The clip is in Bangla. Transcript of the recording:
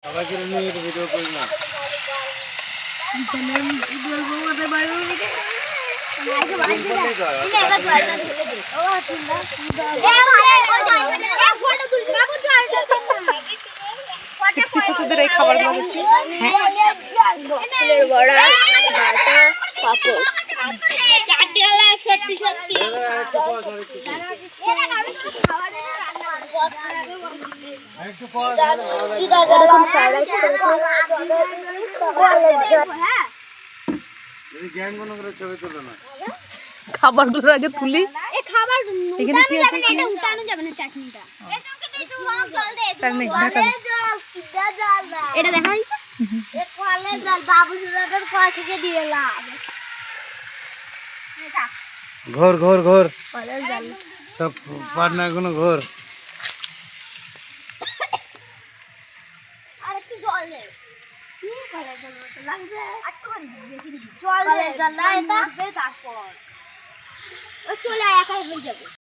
সবাইকে নিয়ে একটু ভিডিও করি না। তোদের এই খাবারগুলো দেখছি। বড়া, বাটা, পাপড়। ছবি তুলো না। খাবারগুলো আগে তুলি। এখানে কি আছে? এটা দেখাই ঘোর ঘোর ঘোর সব পাটনা কোনো ঘোর। চলে একাই হয়ে যাবে।